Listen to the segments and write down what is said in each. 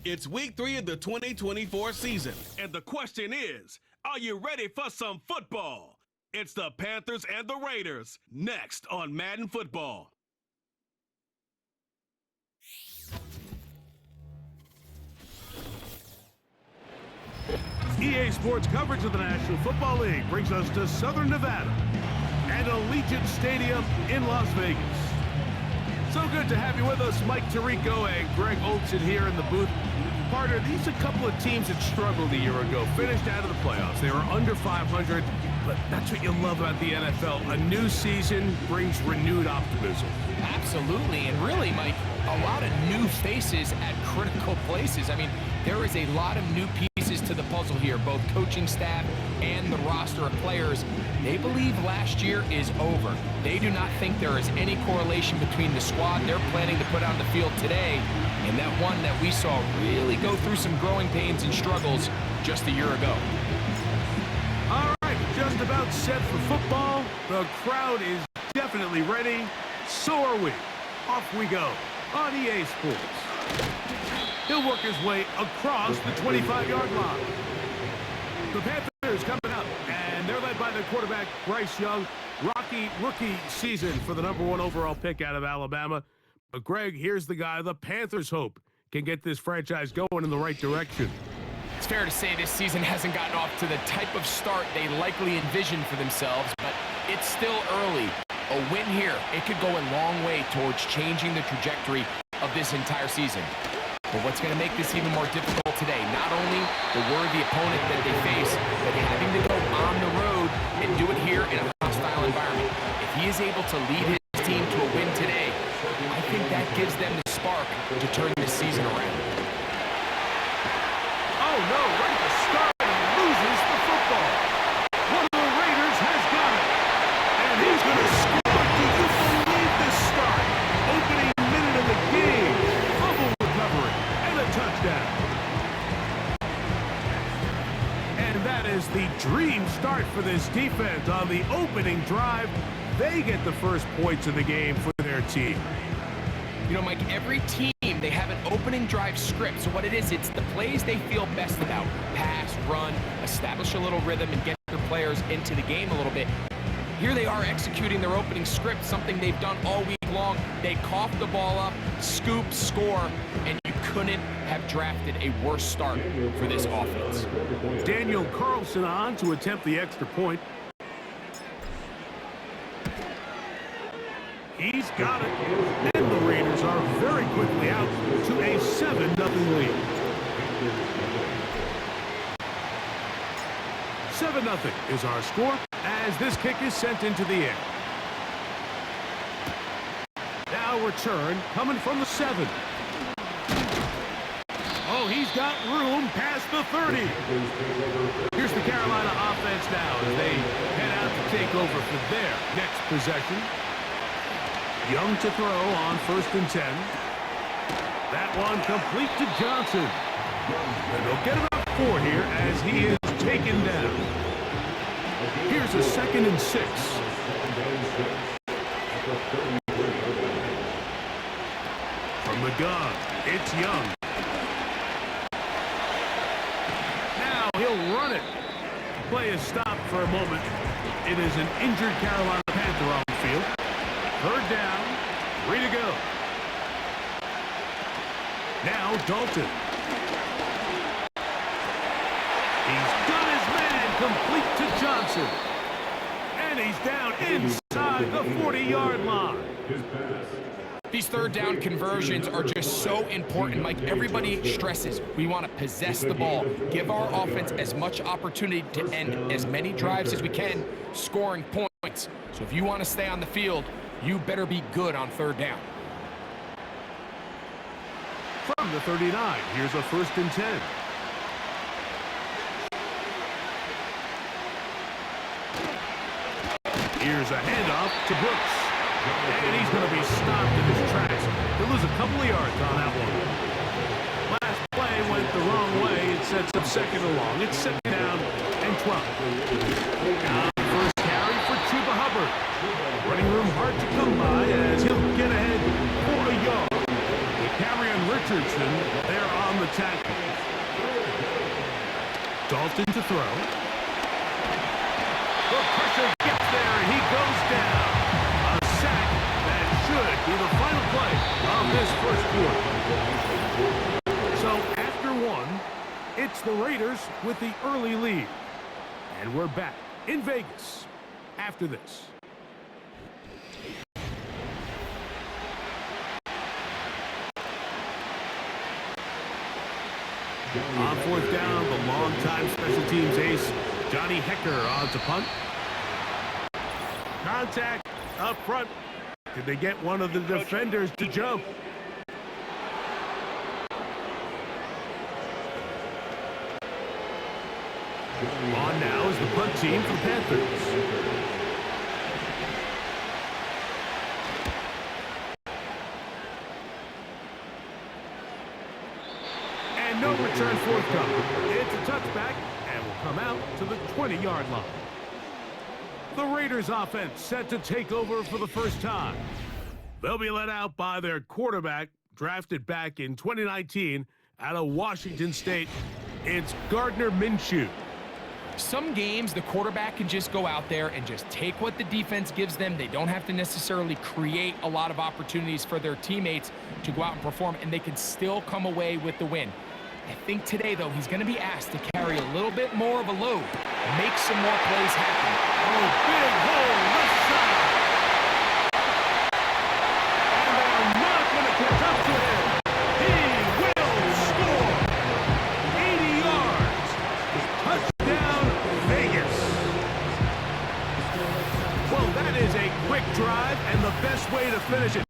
It's week 3 of the 2024 season, and the question is, are you ready for some football? It's the Panthers and the Raiders, next on Madden Football. EA Sports coverage of the National Football League brings us to Southern Nevada and Allegiant Stadium in Las Vegas. So good to have you with us, Mike Tirico and Greg Olson here in the booth. Partner, these are a couple of teams that struggled a year ago, finished out of the playoffs. They were under 500, but that's what you love about the NFL. A new season brings renewed optimism. Absolutely, and really, Mike, a lot of new faces at critical places. I mean, there is a lot of new pieces to the puzzle here, both coaching staff and the roster of players. They believe last year is over. They do not think there is any correlation between the squad they're planning to put on the field today and that one that we saw really go through some growing pains and struggles just a year ago. All right, just about set for football. The crowd is definitely ready. So are we. Off we go on EA Sports. He'll work his way across the 25-yard line. The Panthers coming up, and they're led by their quarterback, Bryce Young. Rocky rookie season for the #1 overall pick out of Alabama. But Greg, here's the guy the Panthers hope can get this franchise going in the right direction. It's fair to say this season hasn't gotten off to the type of start they likely envisioned for themselves, but it's still early. A win here, it could go a long way towards changing the trajectory of this entire season. But what's going to make this even more difficult today, not only the worthy opponent that they face, but having to go on the road and do it here in a hostile environment. If he is able to lead his team to a win today, I think that gives them the spark to turn this season around. Oh no, right at the start, he loses the football. One of the Raiders has got it. And he's going to score. Do you believe this start? Opening minute of the game. Fumble recovery and a touchdown. And that is the dream start for this defense on the opening drive. They get the first points of the game for their team. You know, Mike, every team, they have an opening drive script. So what it is, it's the plays they feel best about. Pass, run, establish a little rhythm, and get their players into the game a little bit. Here they are executing their opening script, something they've done all week long. They cough the ball up, scoop, score, and you couldn't have drafted a worse start for this offense. Daniel Carlson on to attempt the extra point. He's got it. And the Raiders are very quickly out to a 7-0 lead. 7-0 is our score as this kick is sent into the air. Now return coming from the 7. Oh, he's got room past the 30. Here's the Carolina offense now as they head out to take over for their next possession. Young to throw on 1st and 10. That one complete to Johnson. And they'll get about 4 here as he is taken down. Here's a 2nd and 6. From the gun, it's Young. Now he'll run it. Play is stopped for a moment. It is an injured Carolina Panther on the field. 3rd down, 3 to go. Now Dalton. He's got his man complete to Johnson. And he's down inside the 40-yard line. These 3rd down conversions are just so important. Mike, everybody stresses we want to possess the ball, give our offense as much opportunity to end as many drives as we can, scoring points. So if you want to stay on the field, you better be good on 3rd down. From the 39, here's a 1st and 10. Here's a handoff to Brooks. And he's going to be stopped in his tracks. He'll lose a couple of yards on that one. Last play went the wrong way. It sets up 2nd and long. It's 2nd down and 12. Now the first carry for Chuba Hubbard. Running room hard to come by as he'll get ahead for a yard. Carry on Richardson there on the attack. Dalton to throw. The pressure gets there, and he goes down. A sack that should be the final play of this first quarter. So after one, it's the Raiders with the early lead. And we're back in Vegas after this. On fourth down, the longtime special teams ace, Johnny Hecker, on to punt. Contact up front. Did they get one of the defenders to jump? On now is the punt team for Panthers. And no return forthcoming. It's a touchback and will come out to the 20-yard line. The Raiders offense set to take over for the first time. They'll be led out by their quarterback, drafted back in 2019 out of Washington State. It's Gardner Minshew. Some games, the quarterback can just go out there and just take what the defense gives them. They don't have to necessarily create a lot of opportunities for their teammates to go out and perform, and they can still come away with the win. I think today, though, he's going to be asked to carry a little bit more of a load, make some more plays happen. Oh, big hole left side. And they're not going to catch up to him. He will score. 80 yards. Touchdown, Vegas. Well, that is a quick drive and the best way to finish it.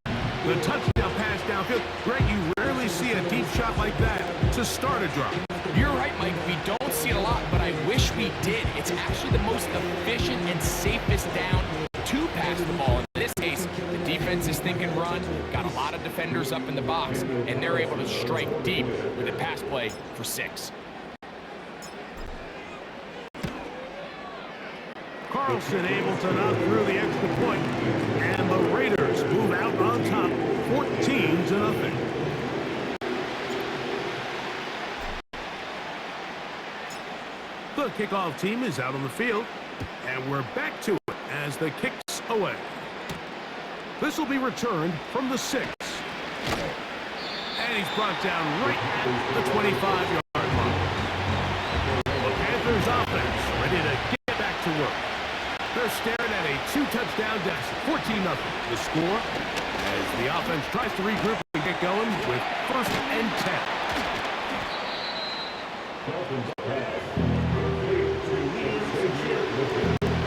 The touchdown pass downfield. Greg, you rarely see a deep shot like that to start a drive. You're right, Mike. We don't see it a lot, but I wish we did. It's actually the most efficient and safest down to pass the ball. In this case, the defense is thinking run, got a lot of defenders up in the box, and they're able to strike deep with a pass play for 6. Carlson able to knock through the extra point, and the Raiders move out on top, 14-0. The kickoff team is out on the field, and we're back to it as the kick's away. This will be returned from the 6. And he's brought down right at the 25-yard line. The Panthers offense ready to get back to work. They're staring at a 2-touchdown deficit, 14-0. The score as the offense tries to regroup and get going with 1st and 10.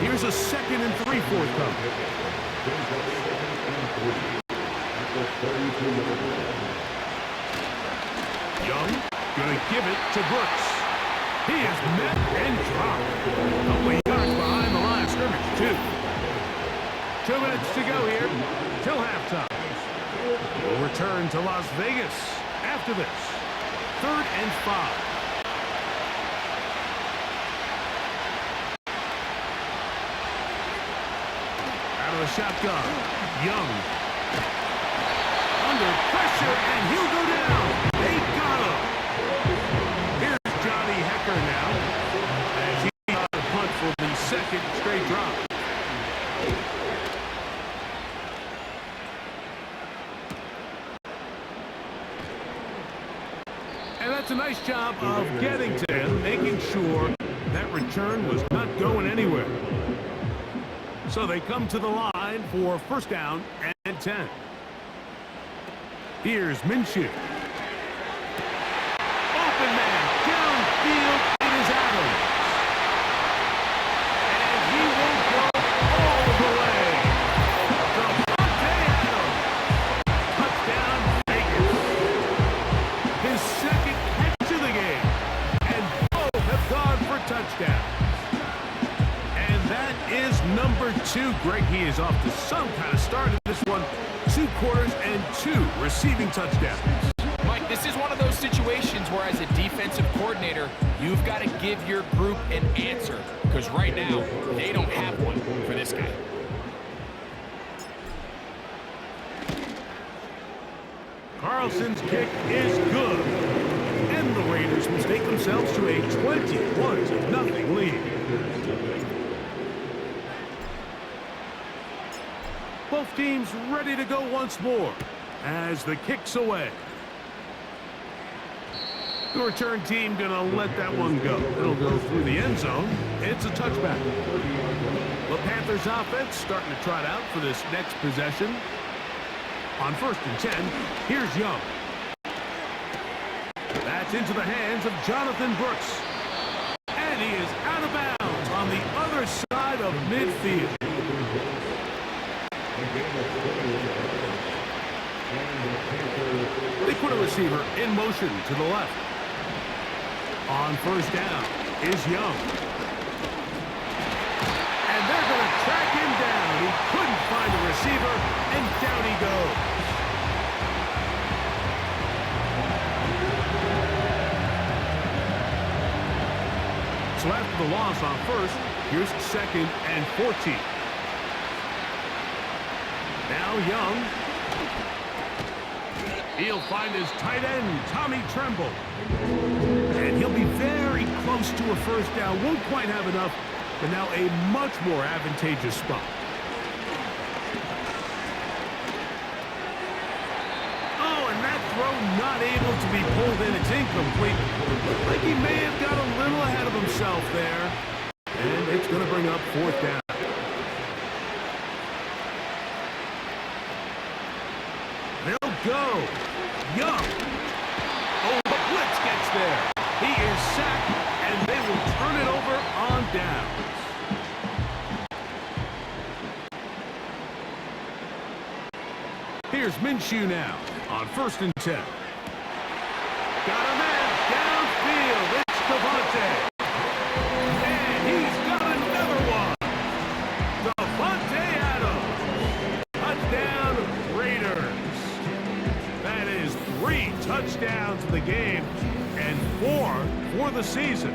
Here's a 2nd and 3 forthcoming. Young gonna give it to Brooks. He is met and dropped. Only yards behind the line of scrimmage, 2. 2 minutes to go here till halftime. We'll return to Las Vegas after this. 3rd and 5. Out of the shotgun, Young. Under pressure, and he'll go down. They got him. Here's Johnny Hecker now, as he got a punt for the 2nd straight drop. And that's a nice job of getting to him, making sure that return was not going anywhere. So they come to the line for 1st down and 10. Here's Minshew. Open man, downfield, it is Adams. And he will go all the way. Devontae Adams. Touchdown, Vegas. His 2nd catch of the game. And both have gone for touchdowns. And that is number 2. Greg, he is off to some kind of start in this one. 2 quarters and 2 receiving touchdowns. Mike, this is one of those situations where as a defensive coordinator, you've got to give your group an answer. Because right now, they don't have one for this guy. Carlson's kick is good. And the Raiders will take themselves to a 21-0 lead. Both teams ready to go once more as the kick's away. The return team gonna let that one go. It'll go through the end zone. It's a touchback. The Panthers offense starting to trot out for this next possession. On 1st and 10, here's Young. That's into the hands of Jonathan Brooks. And he is out of bounds on the other side of midfield. They put a receiver in motion to the left. On 1st down is Young. And they're going to track him down. He couldn't find a receiver, and down he goes. So after the loss on 1st, here's 2nd and 14. Now Young. He'll find his tight end, Tommy Tremble. And he'll be very close to a 1st down. Won't quite have enough, but now a much more advantageous spot. Oh, and that throw not able to be pulled in. It's incomplete. Like he may have got a little ahead of himself there. And it's going to bring up 4th down. They'll go. Young. Oh, the blitz gets there. He is sacked, and they will turn it over on downs. Here's Minshew now on 1st and 10. Got a man downfield. It's Devontae. And he's got another one. Devontae Adams. Touchdown, Raiders. That is 3 touchdowns in the game and 4 for the season.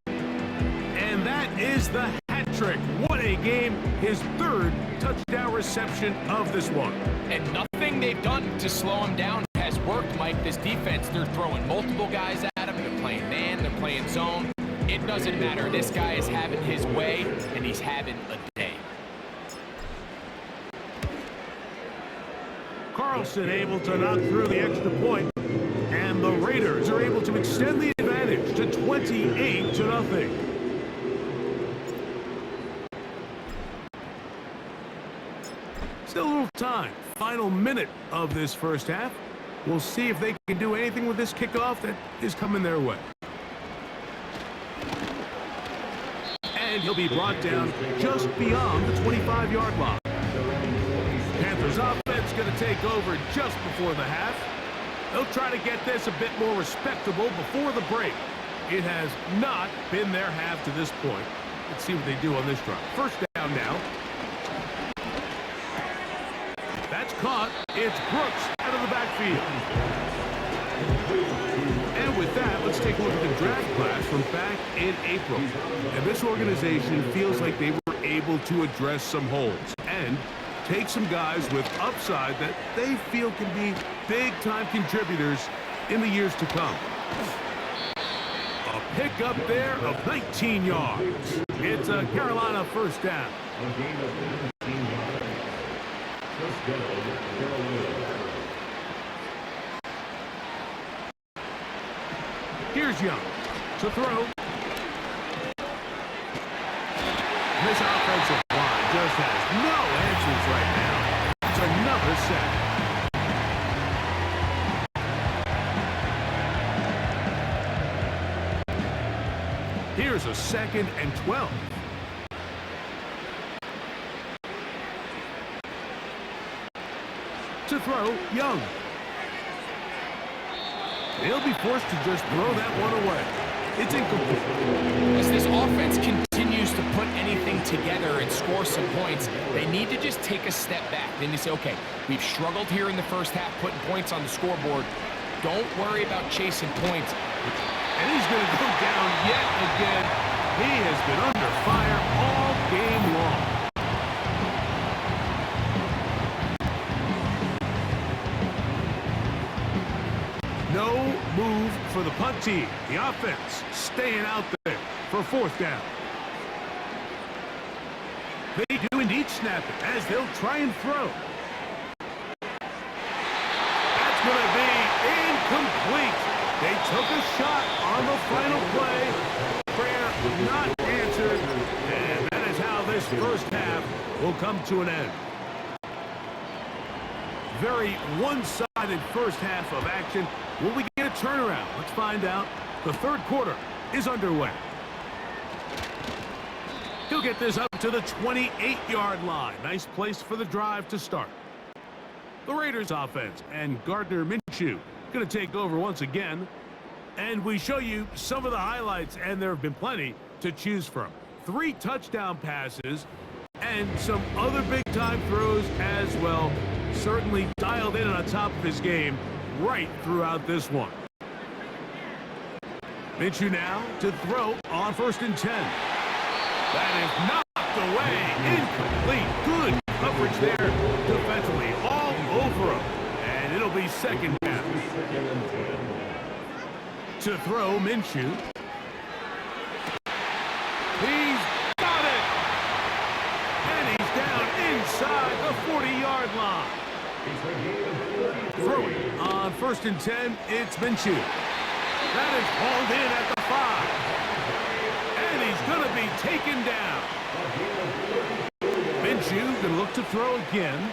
And that is the hat trick. What a game. His 3rd touchdown reception of this one. And nothing they've done to slow him down has worked, Mike. This defense, they're throwing multiple guys at him. They're playing man, they're playing zone. It doesn't matter. This guy is having his way, and he's having a day. Carlson able to knock through the extra point, and the Raiders are able to extend the advantage to 28-0. Still a little time. Final minute of this 1st half. We'll see if they can do anything with this kickoff that is coming their way. And he'll be brought down just beyond the 25-yard line. Panthers offense going to take over just before the half. They'll try to get this a bit more respectable before the break. It has not been their half to this point. Let's see what they do on this drive. 1st down now. That's caught. It's Brooks out of the backfield. And with that, let's take a look at the draft class from back in April. And this organization feels like they were able to address some holes and take some guys with upside that they feel can be big-time contributors in the years to come. A pick up there of 19 yards. It's a Carolina 1st down. Here's Young to throw. This offensive line just has no answers right now. It's another sack. Here's a 2nd and 12. To throw, Young. They'll be forced to just throw that one away. It's incomplete. As this offense continues to put anything together and score some points, they need to just take a step back. Then they say, okay, we've struggled here in the 1st half, putting points on the scoreboard. Don't worry about chasing points. And he's going to go down yet again. He has been under fire all game long. No move for the punt team. The offense staying out there for fourth down. They do indeed snap it as they'll try and throw. That's going to be incomplete. They took a shot on the final play. Prayer not answered. And that is how this first half will come to an end. Very one-sided first half of action. Will we get a turnaround? Let's find out. The third quarter is underway. He'll get this up to the 28-yard line. Nice place for the drive to start. The Raiders offense and Gardner Minshew going to take over once again. And we show you some of the highlights, and there have been plenty to choose from. 3 touchdown passes and some other big-time throws as well. Certainly dialed in on top of his game right throughout this one. Minshew now to throw on 1st and 10. That is knocked away. Incomplete. Good coverage there defensively. All over him. And it'll be second down. To throw, Minshew. He's got it. And he's down inside the 40-yard line. Throwing on 1st and 10, it's Minshew. That is hauled in at the 5. And he's going to be taken down. Minshew going to look to throw again.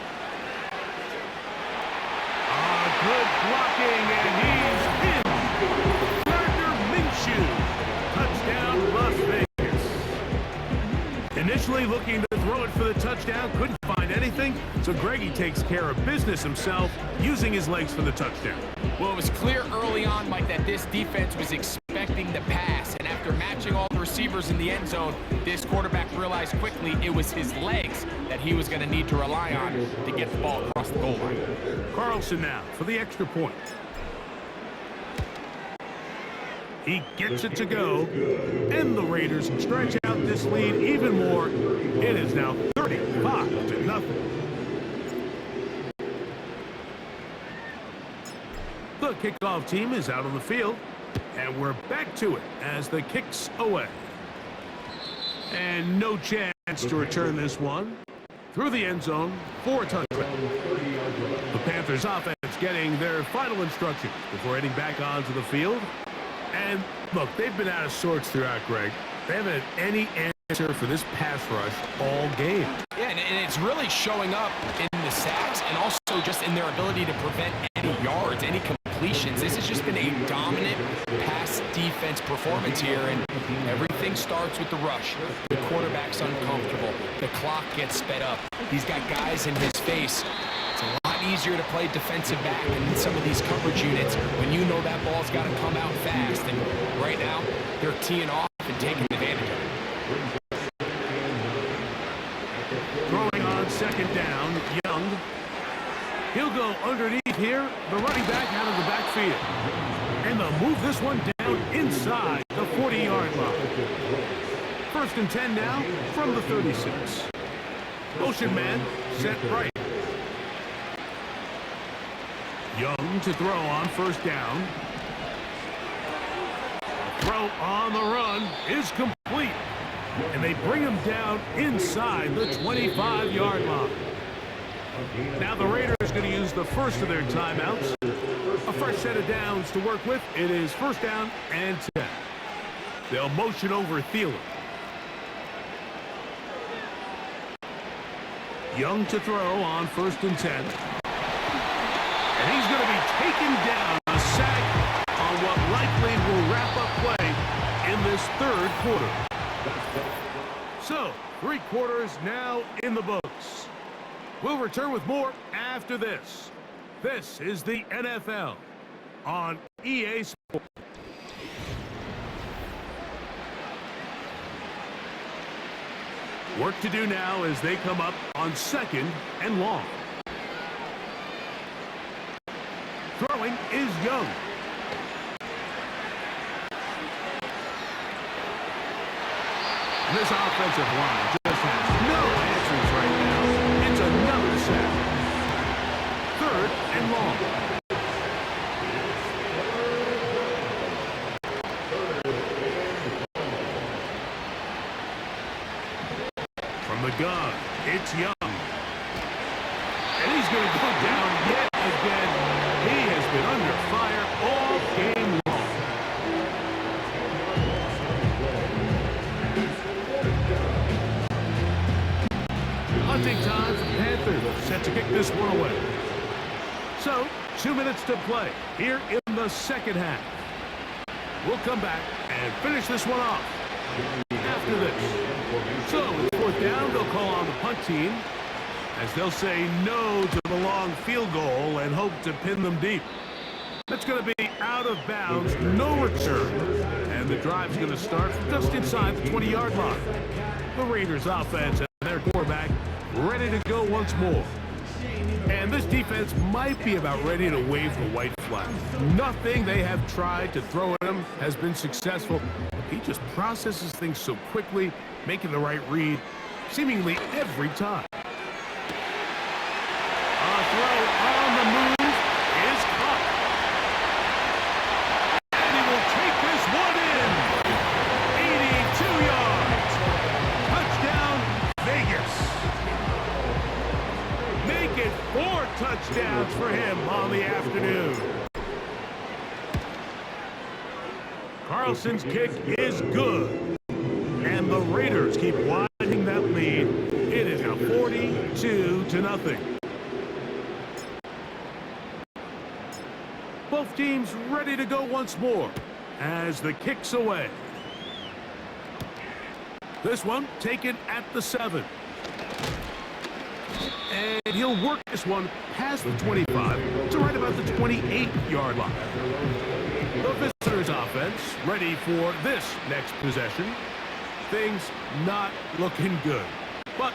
Good blocking, and he's in. Gardner Minshew. Touchdown, Las Vegas. Initially looking to throw it for the touchdown, couldn't find anything, so Greggy takes care of business himself, using his legs for the touchdown. Well, it was clear early on, Mike, that this defense was expecting the pass, and after matching all the receivers in the end zone, this quarterback realized quickly it was his legs that he was going to need to rely on to get the ball across the goal line. Carlson now for the extra point. He gets it to go, and the Raiders stretch out this lead even more. It is now 35-0. The kickoff team is out on the field, and we're back to it as the kick's away. And no chance to return this one through the end zone for a touchdown. The Panthers offense getting their final instructions before heading back onto the field. And look, they've been out of sorts throughout, Greg. They haven't had any answer for this pass rush all game. Yeah, and it's really showing up in the sacks and also just in their ability to prevent any yards, any completions. This has just been a dominant pass defense performance here, and everything starts with the rush. The quarterback's uncomfortable. The clock gets sped up. He's got guys in his face. It's a lot easier to play defensive back in some of these coverage units when you know that ball's got to come out fast. And right now, they're teeing off and taking advantage of it. Throwing on 2nd down, Young. He'll go underneath here. The running back out of the backfield. And they'll move this one down inside the 40-yard line. 1st and 10 now from the 36. Motion man set right. Young to throw on 1st down. Throw on the run is complete. And they bring him down inside the 25-yard line. Now the Raiders are going to use the first of their timeouts. A fresh set of downs to work with. It is 1st down and 10. They'll motion over Thielen. Young to throw on 1st and 10. And he's going to be taken down. A sack on what likely will wrap up play in this 3rd quarter. So, 3 quarters now in the books. We'll return with more after this. This is the NFL on EA Sports. Work to do now as they come up on 2nd and long. Throwing is Young. And this offensive line just has no answers right now. It's another sack. 3rd and long. gone. It's Young. And he's going to go down yet again. He has been under fire all game long. Hunting time for the Panthers, set to kick this one away. So, 2 minutes to play here in the second half. We'll come back and finish this one off after this. So, it's fourth down. They'll call on the punt team as they'll say no to the long field goal and hope to pin them deep. That's going to be out of bounds, no return. And the drive's going to start just inside the 20-yard line. The Raiders offense and their quarterback ready to go once more. And this defense might be about ready to wave the white flag. Nothing they have tried to throw at him has been successful. He just processes things so quickly, making the right read, seemingly every time. A throw on the move is caught. And he will take this one in. 82 yards. Touchdown, Vegas. Make it 4 touchdowns for him on the afternoon. Carlson's kick is good. And the Raiders keep widening that lead. It is now 42-0. Both teams ready to go once more as the kick's away. This one taken at the 7. And he'll work this one past the 25 to right about the 28-yard line. The visitors' offense ready for this next possession. Things not looking good. But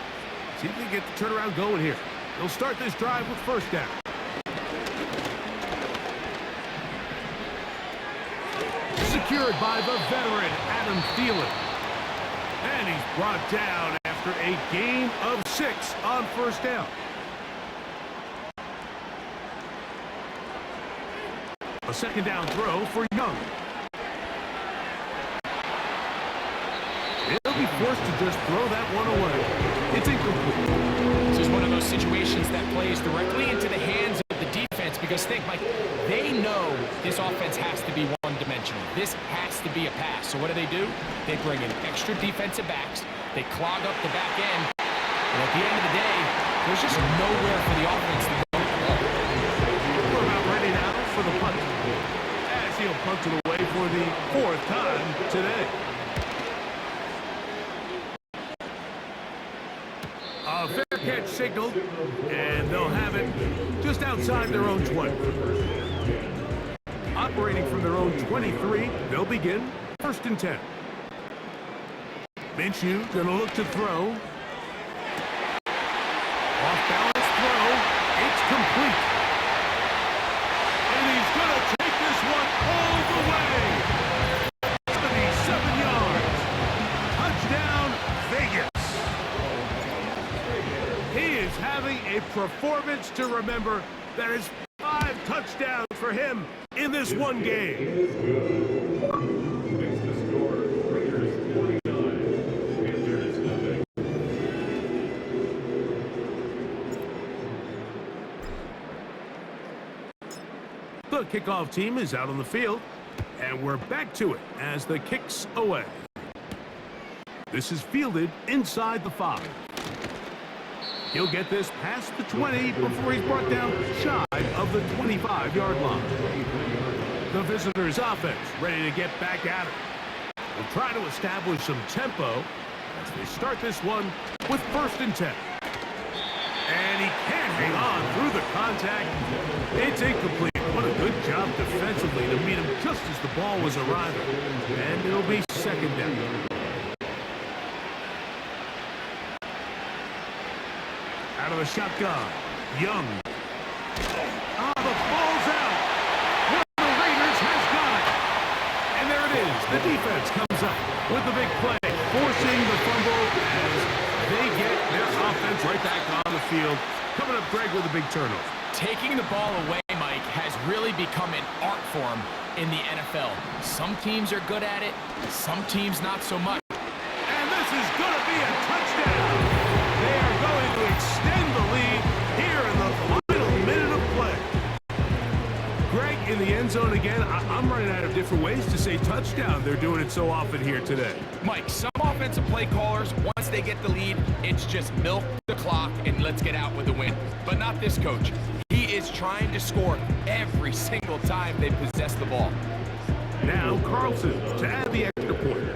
see if they get the turnaround going here. They'll start this drive with first down. Secured by the veteran, Adam Thielen. And he's brought down after a gain of 6 on first down. A second down throw for Young. He'll be forced to just throw that one away. It's incomplete. This is one of those situations that plays directly into the hands of the defense because think, Mike, they know this offense has to be one-dimensional. This has to be a pass. So what do? They bring in extra defensive backs. They clog up the back end. And at the end of the day, there's just nowhere for the offense to go. We're about ready now for the punt. As he'll punt it away for the 4th time today. A fair catch signaled, and they'll have it just outside their own 20. Operating from their own 23, they'll begin 1st and 10. Minshew gonna look to throw. Off-balance throw. It's complete. And he's gonna take this one all the way. 77 yards. Touchdown, Vegas. He is having a performance to remember. That is 5 touchdowns for him in this one game. The kickoff team is out on the field, and we're back to it as the kick's away. This is fielded inside the 5. He'll get this past the 20 before he's brought down shy of the 25-yard line. The visitors' offense ready to get back at it. They'll try to establish some tempo as they start this one with 1st and 10. And he can't hang on through the contact. It's incomplete. What a good job defensively to meet him just as the ball was arriving. And it'll be 2nd down. Out of the shotgun, Young. Ah, the ball's out. One of the Raiders has got it. And there it is. The defense comes up with the big play, forcing the fumble as they get their offense right back on the field. Coming up, Greg, with a big turnover. Taking the ball away, Mike, has really become an art form in the NFL. Some teams are good at it, some teams not so much. And this is going to be a touchdown. Greg, in the end zone again, I'm running out of different ways to say touchdown. They're doing it so often here today. Mike, some offensive play callers, once they get the lead, it's just milk the clock and let's get out with the win. But not this coach. He is trying to score every single time they possess the ball. Now Carlson to add the extra point.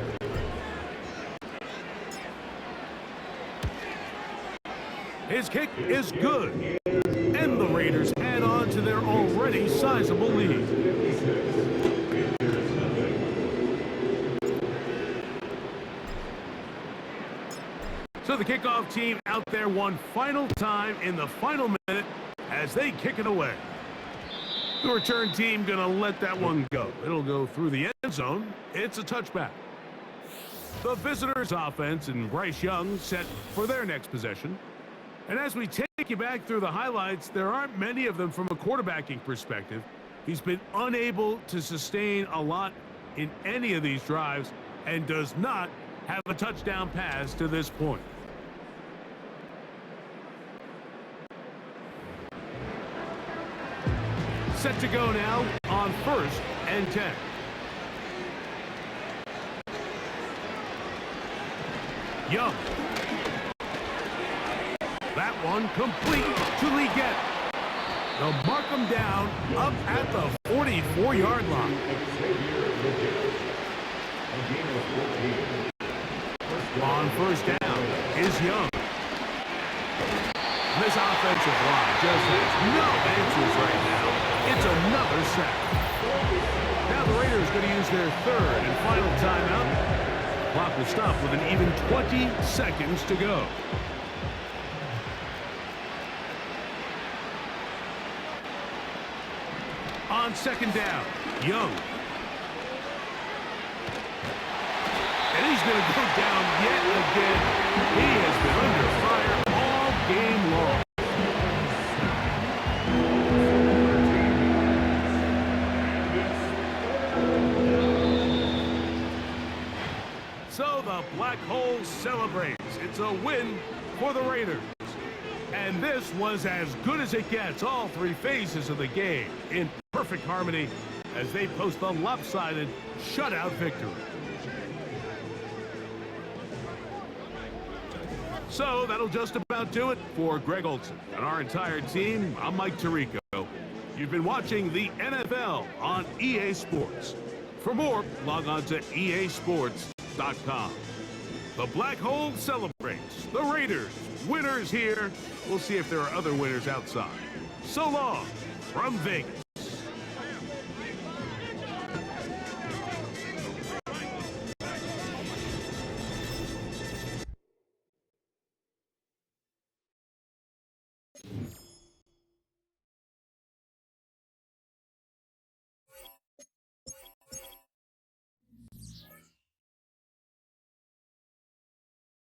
His kick is good. And the Raiders add on to their already sizable lead. So the kickoff team out there one final time in the final minute as they kick it away. The return team gonna let that one go. It'll go through the end zone. It's a touchback. The visitors' offense and Bryce Young set for their next possession. And as we take you back through the highlights, there aren't many of them from a quarterbacking perspective. He's been unable to sustain a lot in any of these drives and does not have a touchdown pass to this point. Set to go now on 1st and 10. Young. That one complete to Leggett. They'll mark him down up at the 44-yard line. On 1st down is Young. This offensive line just has no answers right now. It's another sack. Now the Raiders going to use their 3rd and final timeout. Clock will stop with an even 20 seconds to go. On 2nd down, Young. And he's going to go down yet again. He has been under fire all game long. So the Black Hole celebrates. It's a win for the Raiders. And this was as good as it gets. All 3 phases of the game in perfect harmony as they post the lopsided shutout victory. So that'll just about do it for Greg Olson and our entire team. I'm Mike Tirico. You've been watching the NFL on EA Sports. For more, log on to easports.com. The Black Hole celebrates. The Raiders, winners here. We'll see if there are other winners outside. So long from Vegas.